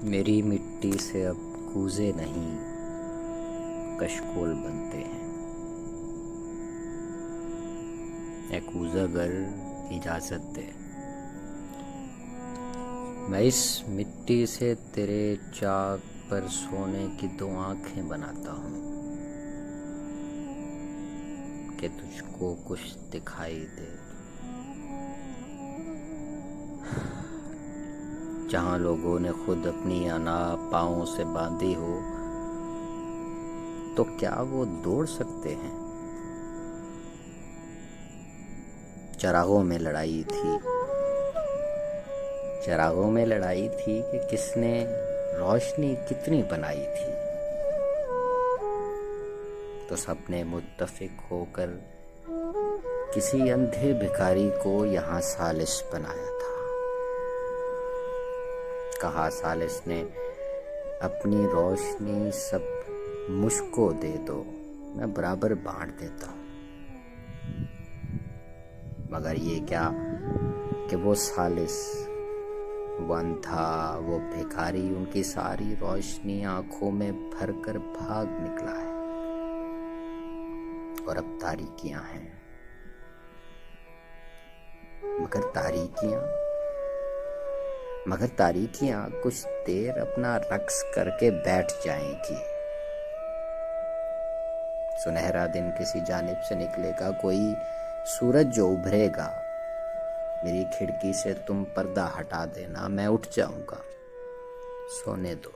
मेरी मिट्टी से अब कूजे नहीं कशकोल बनते हैं। ए कूजागर इजाजत दे, मैं इस मिट्टी से तेरे चाक पर सोने की 2 आंखें बनाता हूँ कि तुझको कुछ दिखाई दे। जहाँ लोगों ने खुद अपनी अना पाँवों से बांधी हो, तो क्या वो दौड़ सकते हैं? चरागों में लड़ाई थी, चरागों में लड़ाई थी कि किसने रोशनी कितनी बनाई थी। तो सबने मुत्तफिक होकर किसी अंधे भिखारी को यहाँ सालिस बनाया था। कहा सालिस ने, अपनी रोशनी सब मुझको दे दो, मैं बराबर बांट देता हूँ। मगर ये क्या कि वो सालिस, वो अंधा, वो भिखारी उनकी सारी रोशनी आंखों में भरकर भाग निकला है और अब तारीकियां हैं। मगर तारीकियां कुछ देर अपना रक्स करके बैठ जाएंगी। सुनहरा दिन किसी जानिब से निकलेगा, कोई सूरज जो उभरेगा। मेरी खिड़की से तुम पर्दा हटा देना, मैं उठ जाऊंगा, सोने दो।